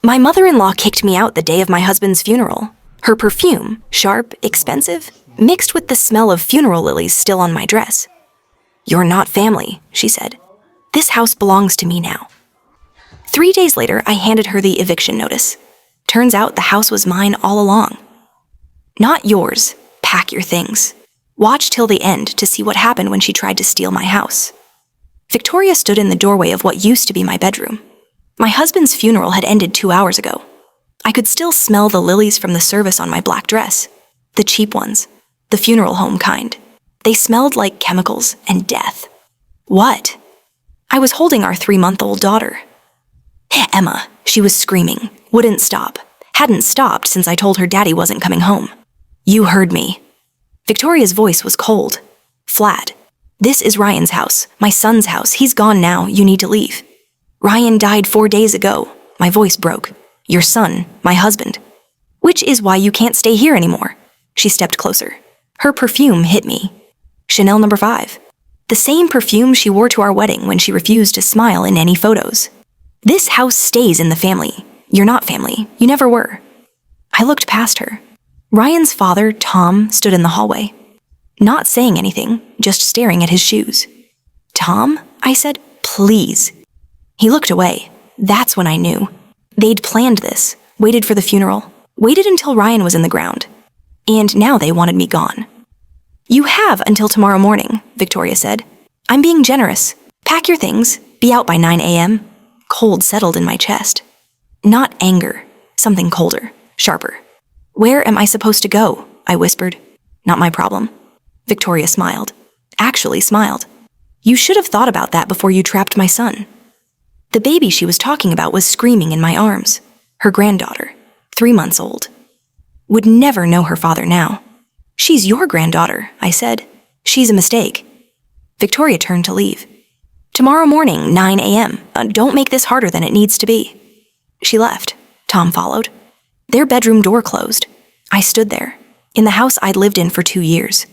My mother-in-law kicked me out the day of my husband's funeral. Her perfume, sharp, expensive, mixed with the smell of funeral lilies still on my dress. "You're not family," she said. "This house belongs to me now." 3 days later, I handed her the eviction notice. Turns out the house was mine all along. "Not yours. Pack your things. Watch till the end to see what happened when she tried to steal my house." Victoria stood in the doorway of what used to be my bedroom. My husband's funeral had ended 2 hours ago. I could still smell the lilies from the service on my black dress. The cheap ones. The funeral home kind. They smelled like chemicals and death. What? I was holding our 3-month-old daughter. Emma, she was screaming, wouldn't stop. Hadn't stopped since I told her daddy wasn't coming home. "You heard me." Victoria's voice was cold, flat. "This is Ryan's house, my son's house. He's gone now. You need to leave." "Ryan died 4 days ago." My voice broke. "Your son, my husband. Which is why you can't stay here anymore." She stepped closer. Her perfume hit me. Chanel No. 5. The same perfume she wore to our wedding when she refused to smile in any photos. "This house stays in the family. You're not family. You never were." I looked past her. Ryan's father, Tom, stood in the hallway. Not saying anything, just staring at his shoes. "Tom?" I said. "Please." He looked away. That's when I knew. They'd planned this, waited for the funeral, waited until Ryan was in the ground. And now they wanted me gone. "You have until tomorrow morning," Victoria said. "I'm being generous. Pack your things. Be out by 9 a.m. Cold settled in my chest. Not anger, something colder, sharper. "Where am I supposed to go?" I whispered. "Not my problem." Victoria smiled. Actually smiled. "You should have thought about that before you trapped my son." The baby she was talking about was screaming in my arms. Her granddaughter, 3 months old. Would never know her father now. "She's your granddaughter," I said. "She's a mistake." Victoria turned to leave. "Tomorrow morning, 9 a.m. Don't make this harder than it needs to be." She left. Tom followed. Their bedroom door closed. I stood there, in the house I'd lived in for 2 years.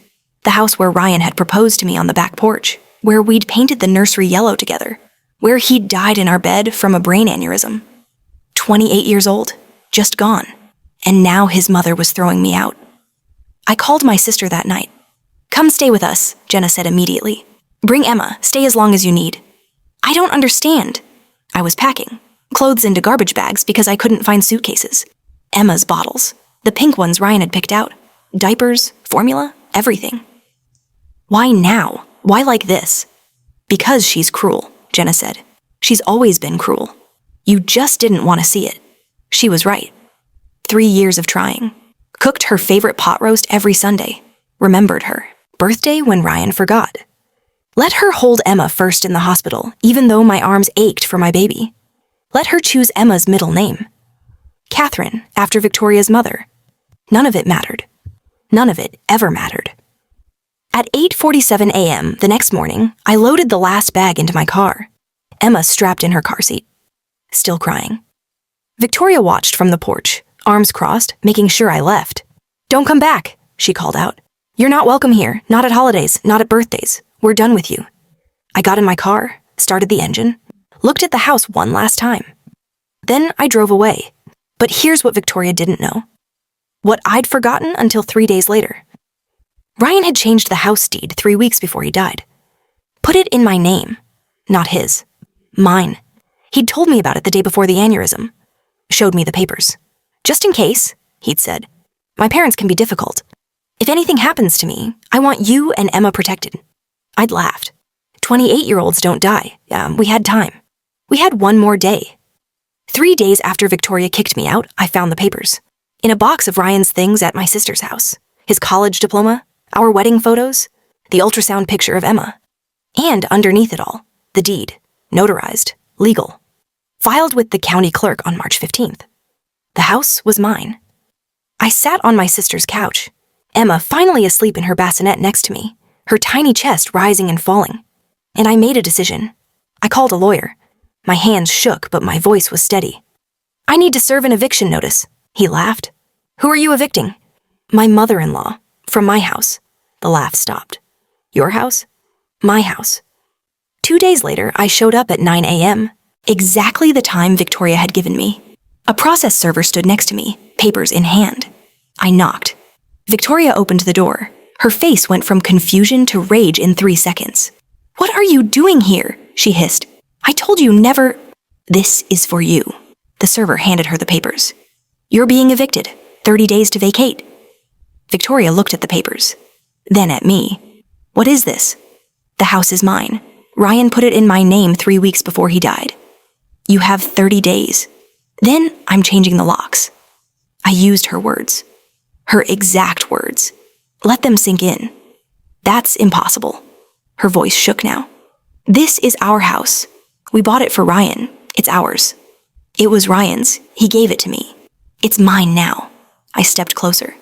The house where Ryan had proposed to me on the back porch, where we'd painted the nursery yellow together, where he'd died in our bed from a brain aneurysm. 28 years old, just gone. And now his mother was throwing me out. I called my sister that night. "Come stay with us," Jenna said immediately. "Bring Emma, stay as long as you need." "I don't understand." I was packing, clothes into garbage bags because I couldn't find suitcases. Emma's bottles, the pink ones Ryan had picked out, diapers, formula, everything. "Why now? Why like this?" "Because she's cruel," Jenna said. "She's always been cruel. You just didn't want to see it." She was right. 3 years of trying. Cooked her favorite pot roast every Sunday. Remembered her birthday when Ryan forgot. Let her hold Emma first in the hospital, even though my arms ached for my baby. Let her choose Emma's middle name. Catherine, after Victoria's mother. None of it mattered. None of it ever mattered. At 8:47 a.m. the next morning, I loaded the last bag into my car. Emma strapped in her car seat, still crying. Victoria watched from the porch, arms crossed, making sure I left. "Don't come back," she called out. "You're not welcome here, not at holidays, not at birthdays. We're done with you." I got in my car, started the engine, looked at the house one last time. Then I drove away. But here's what Victoria didn't know. What I'd forgotten until 3 days later. Ryan had changed the house deed 3 weeks before he died. Put it in my name, not his. Mine. He'd told me about it the day before the aneurysm. Showed me the papers. "Just in case," he'd said. "My parents can be difficult. If anything happens to me, I want you and Emma protected." I'd laughed. 28-year-olds don't die. We had time. We had 1 more day. 3 days after Victoria kicked me out, I found the papers. In a box of Ryan's things at my sister's house. His college diploma, our wedding photos, the ultrasound picture of Emma. And underneath it all, the deed, notarized, legal. Filed with the county clerk on March 15th. The house was mine. I sat on my sister's couch, Emma finally asleep in her bassinet next to me, her tiny chest rising and falling. And I made a decision. I called a lawyer. My hands shook, but my voice was steady. "I need to serve an eviction notice," he laughed. "Who are you evicting?" "My mother-in-law, from my house." The laugh stopped. "Your house?" "My house." 2 days later, I showed up at 9 a.m., exactly the time Victoria had given me. A process server stood next to me, papers in hand. I knocked. Victoria opened the door. Her face went from confusion to rage in 3 seconds. "What are you doing here?" she hissed. "I told you never—" "This is for you." The server handed her the papers. "You're being evicted. 30 days to vacate." Victoria looked at the papers, then at me. "What is this?" "The house is mine. Ryan put it in my name 3 weeks before he died." "You have 30 days. Then I'm changing the locks." I used her words. Her exact words. Let them sink in. "That's impossible." Her voice shook now. "This is our house. We bought it for Ryan. It's ours. It was Ryan's. He gave it to me. It's mine now." I stepped closer.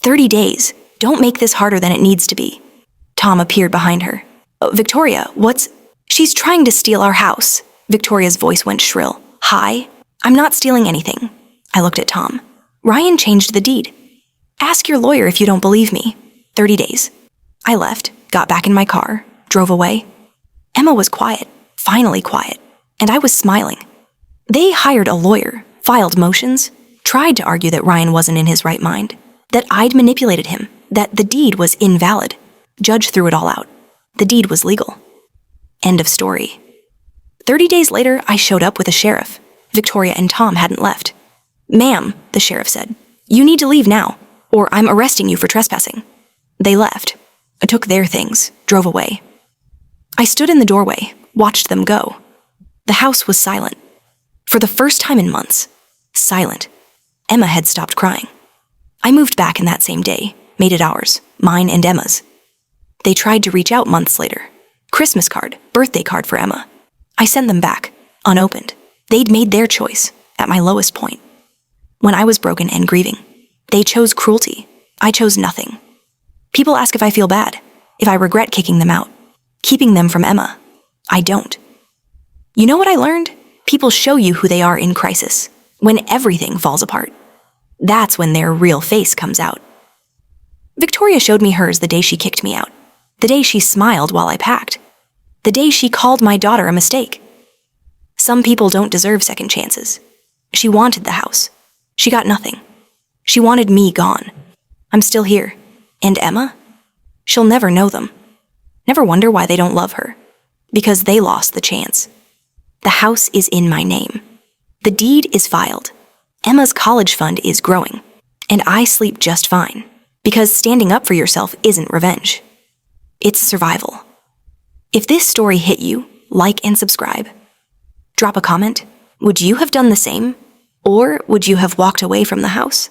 30 days. Don't make this harder than it needs to be." Tom appeared behind her. "Oh, Victoria, what's—" "She's trying to steal our house." Victoria's voice went shrill. "Hi? I'm not stealing anything." I looked at Tom. "Ryan changed the deed. Ask your lawyer if you don't believe me. 30 days. I left, got back in my car, drove away. Emma was quiet, finally quiet, and I was smiling. They hired a lawyer, filed motions, tried to argue that Ryan wasn't in his right mind, that I'd manipulated him, that the deed was invalid. Judge threw it all out. The deed was legal. End of story. 30 days later, I showed up with a sheriff. Victoria and Tom hadn't left. "Ma'am," the sheriff said, "you need to leave now, or I'm arresting you for trespassing." They left. I took their things, drove away. I stood in the doorway, watched them go. The house was silent. For the first time in months, silent. Emma had stopped crying. I moved back in that same day, made it ours, mine and Emma's. They tried to reach out months later. Christmas card, birthday card for Emma. I sent them back, unopened. They'd made their choice, at my lowest point. When I was broken and grieving, they chose cruelty. I chose nothing. People ask if I feel bad, if I regret kicking them out, keeping them from Emma. I don't. You know what I learned? People show you who they are in crisis, when everything falls apart. That's when their real face comes out. Victoria showed me hers the day she kicked me out, the day she smiled while I packed, the day she called my daughter a mistake. Some people don't deserve second chances. She wanted the house. She got nothing. She wanted me gone. I'm still here. And Emma? She'll never know them. Never wonder why they don't love her. Because they lost the chance. The house is in my name. The deed is filed. Emma's college fund is growing. And I sleep just fine. Because standing up for yourself isn't revenge. It's survival. If this story hit you, like and subscribe. Drop a comment. Would you have done the same? Or would you have walked away from the house?